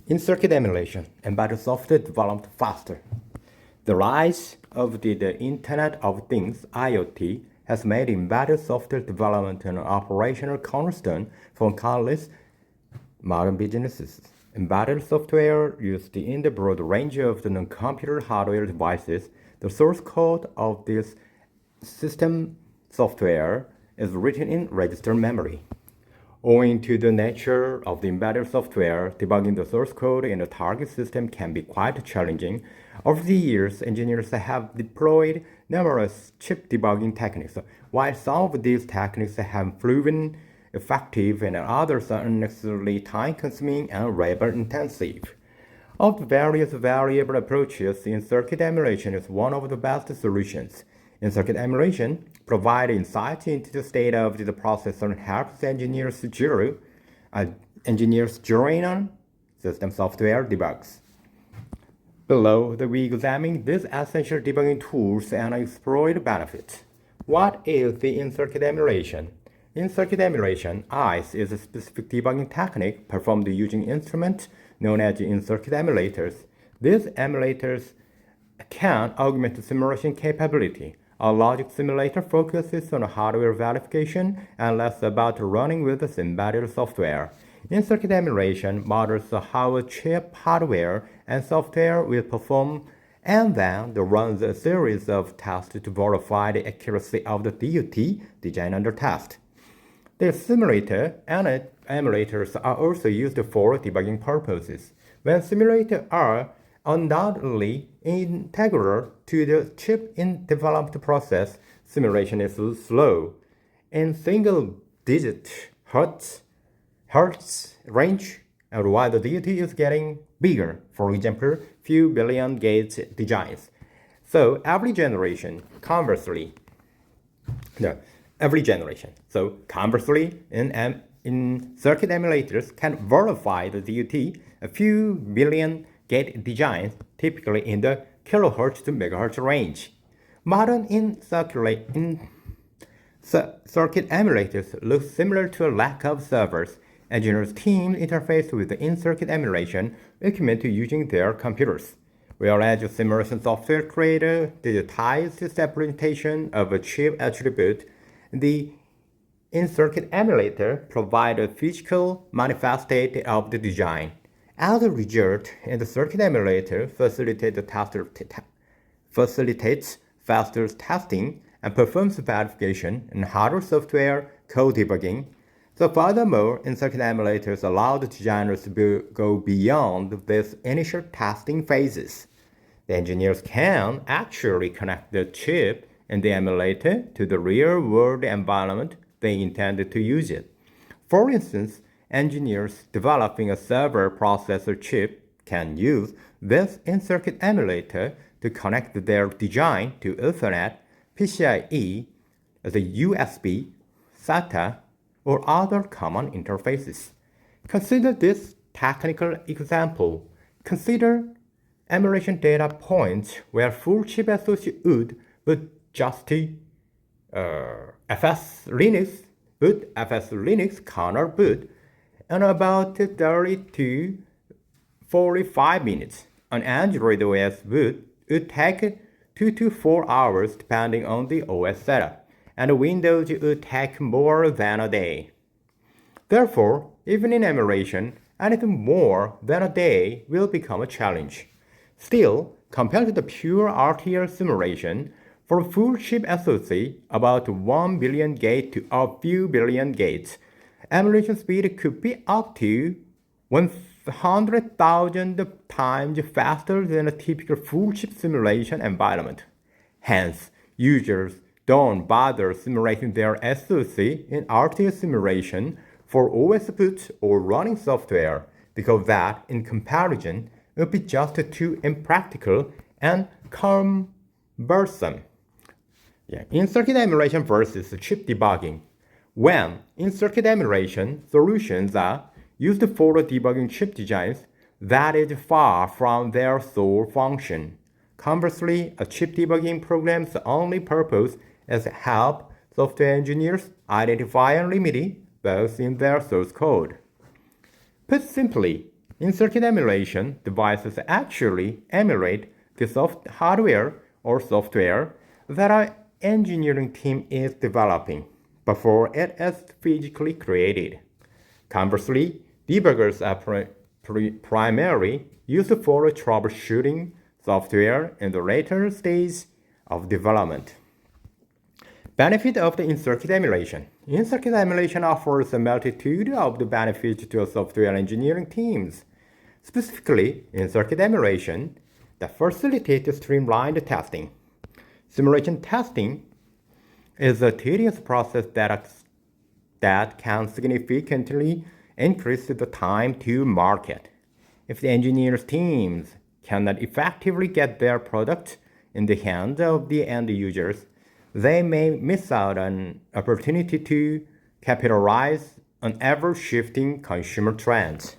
In-circuit emulation, embedded software developed faster. The rise of the Internet of Things, IoT, has made embedded software development an operational cornerstone for countless modern businesses. Embedded software used in the broad range of the non-computer hardware devices. The source code of this system software is written in register memory. Owing to the nature of the embedded software, debugging the source code in a target system can be quite challenging. Over the years, engineers have deployed numerous chip debugging techniques. While some of these techniques have proven effective and others are unnecessarily time-consuming and labor-intensive. Of the various variable approaches, in-circuit emulation is one of the best solutions. In-circuit emulation provides insight into the state of the processor and helps engineers zero in on system software debugs. Below, we examine these essential debugging tools and explore the benefits. What is the in-circuit emulation? In-circuit emulation, ICE, is a specific debugging technique performed using instruments known as in-circuit emulators. These emulators can augment simulation capability. A logic simulator focuses on hardware verification and less about running with embedded software. In-circuit emulation models how a chip hardware and software will perform and then runs a series of tests to verify the accuracy of the DUT design under test. The simulator and emulators are also used for debugging purposes. When simulators are undoubtedly integral to the chip in development process, simulation is slow. In single-digit hertz range, and while the DUT is getting bigger, for example, few billion gates designs. So every generation, conversely, in circuit emulators can verify the DUT a few billion gate designs, typically in the kilohertz to megahertz range. Modern circuit emulators look similar to a lack of servers. Engineers' teams interface with the in-circuit emulation equipment using their computers, whereas simulation software creates a digitized representation of a chip attribute. The in-circuit emulator provides a physical manifestation of the design. As a result, the circuit emulator facilitates faster testing and performs verification and hardware software code debugging. So furthermore, in-circuit emulators allow the designers to go beyond these initial testing phases. The engineers can actually connect the chip and the emulator to the real-world environment they intended to use it. For instance, engineers developing a server processor chip can use this in-circuit emulator to connect their design to Ethernet, PCIe, the USB, SATA, or other common interfaces. Consider this technical example. Consider emulation data points where full chip SoC would just FS Linux kernel boot in about 30 to 45 minutes. An Android OS boot would take 2 to 4 hours depending on the OS setup, and Windows would take more than a day. Therefore, even in emulation, anything more than a day will become a challenge. Still, compared to the pure RTL simulation, for a full chip SoC, about 1 billion gates to a few billion gates, emulation speed could be up to 100,000 times faster than a typical full chip simulation environment. Hence, users don't bother simulating their SoC in RTL simulation for OS boot or running software, because that, in comparison, would be just too impractical and cumbersome. In-circuit emulation versus chip debugging. When in-circuit emulation solutions are used for debugging chip designs, that is far from their sole function. Conversely, a chip debugging program's only purpose is to help software engineers identify and remedy bugs in their source code. Put simply, In circuit emulation, devices actually emulate the hardware or software that our engineering team is developing before it is physically created. Conversely, debuggers are primarily used for troubleshooting software in the later stage of development. Benefit of the in-circuit emulation. In-circuit emulation offers a multitude of the benefits to software engineering teams. Specifically, in-circuit emulation that facilitates streamlined testing. Simulation testing is a tedious process that can significantly increase the time to market. If the engineers' teams cannot effectively get their product in the hands of the end users, they may miss out on an opportunity to capitalize on ever-shifting consumer trends.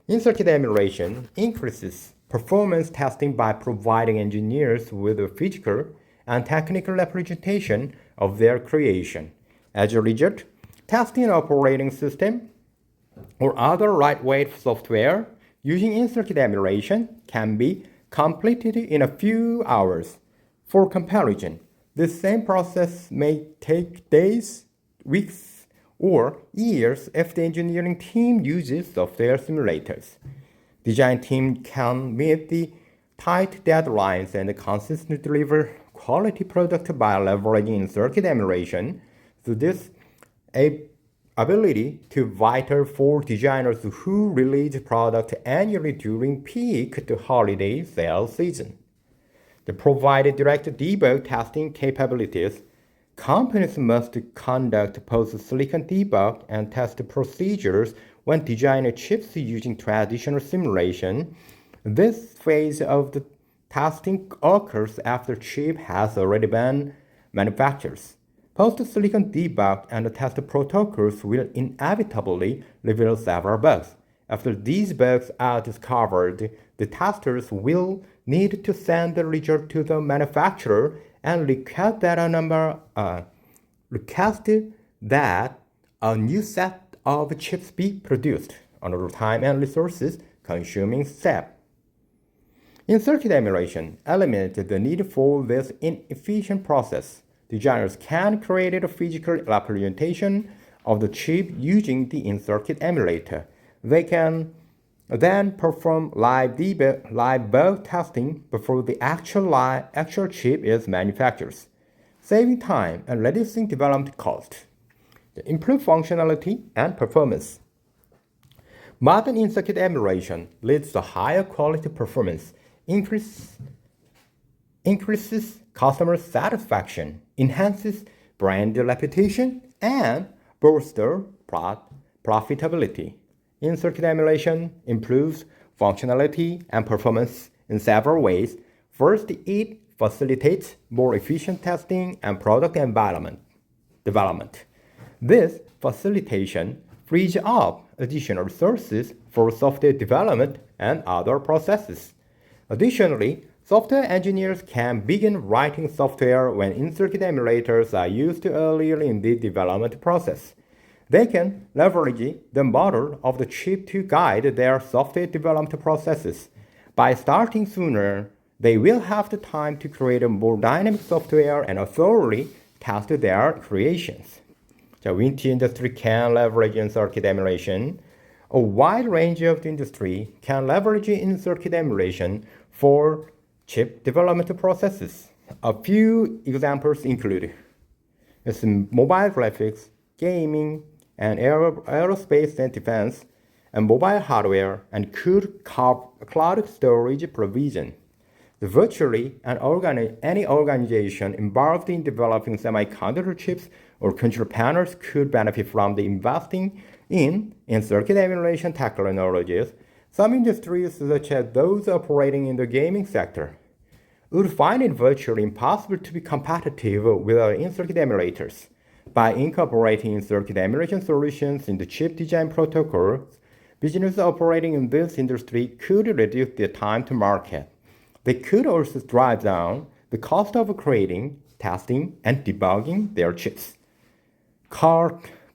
In-circuit emulation increases performance testing by providing engineers with a physical and technical representation of their creation. As a result, testing an operating system or other lightweight software using in-circuit emulation can be completed in a few hours. For comparison, this same process may take days, weeks, or years if the engineering team uses software simulators. Design team can meet the tight deadlines and consistently deliver quality product by leveraging in-circuit emulation. So this ability to vital for designers who release product annually during peak to holiday sales season. To provide direct debug testing capabilities, companies must conduct post-silicon debug and test procedures when designing chips using traditional simulation. This phase of the testing occurs after chip has already been manufactured. Post-silicon debug and test protocols will inevitably reveal several bugs. After these bugs are discovered, the testers will need to send the result to the manufacturer and request that a new set of chips be produced. Another time and resources consuming step. In-circuit emulation eliminates the need for this inefficient process. Designers can create a physical representation of the chip using the in-circuit emulator. They can then perform live bug testing before the actual chip is manufactured, saving time and reducing development cost. Improve functionality and performance. Modern in-circuit emulation leads to higher quality performance, increases customer satisfaction, enhances brand reputation, and bolsters profitability. In-circuit emulation improves functionality and performance in several ways. First, it facilitates more efficient testing and product development. This facilitation frees up additional resources for software development and other processes. Additionally, software engineers can begin writing software when in-circuit emulators are used earlier in the development process. They can leverage the model of the chip to guide their software development processes. By starting sooner, they will have the time to create a more dynamic software and thoroughly test their creations. The VT industry can leverage in-circuit emulation. A wide range of the industry can leverage in-circuit emulation for chip development processes. A few examples include mobile graphics, gaming, and aerospace and defense, and mobile hardware and cloud storage provision. Virtually any organization involved in developing semiconductor chips or control panels could benefit from the investing in circuit emulation technologies. Some industries, such as those operating in the gaming sector, would find it virtually impossible to be competitive with our in-circuit emulators. By incorporating in-circuit emulation solutions in the chip design protocols, businesses operating in this industry could reduce their time to market. They could also drive down the cost of creating, testing, and debugging their chips.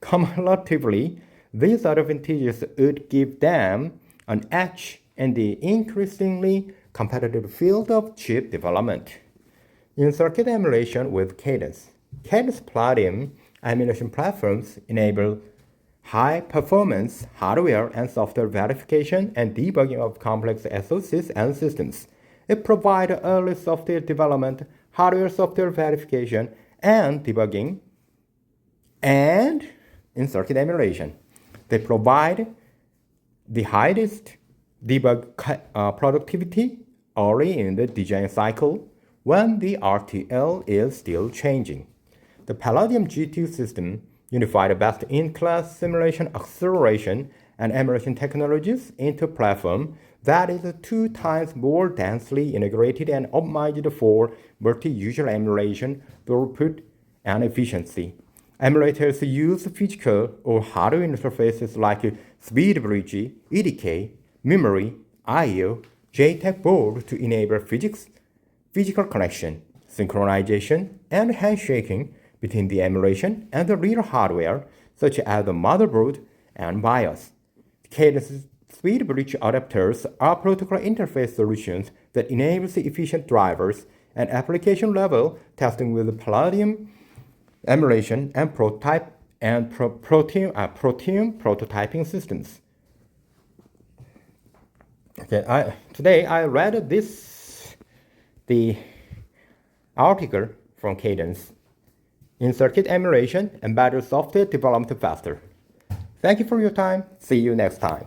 Cumulatively, these advantages would give them an edge in the increasingly competitive field of chip development. In circuit emulation with Cadence, Cadence Palladium emulation platforms enable high-performance hardware and software verification and debugging of complex SoCs and systems. It provides early software development, hardware-software verification, and debugging, and in circuit emulation. They provide the highest debug productivity early in the design cycle when the RTL is still changing. The Palladium GTU system unified best-in-class simulation acceleration and emulation technologies into a platform that is 2 times more densely integrated and optimized for multi-user emulation, throughput, and efficiency. Emulators use physical or hardware interfaces like speed bridge, EDK, memory, I/O, JTAG board to enable physical connection, synchronization, and handshaking between the emulation and the real hardware, such as the motherboard and BIOS. Cadence speed bridge adapters are protocol interface solutions that enable efficient drivers and application-level testing with Palladium emulation and prototype and Protium prototyping systems. Okay, today I read the article from Cadence. In circuit emulation, embedded software development faster. Thank you for your time. See you next time.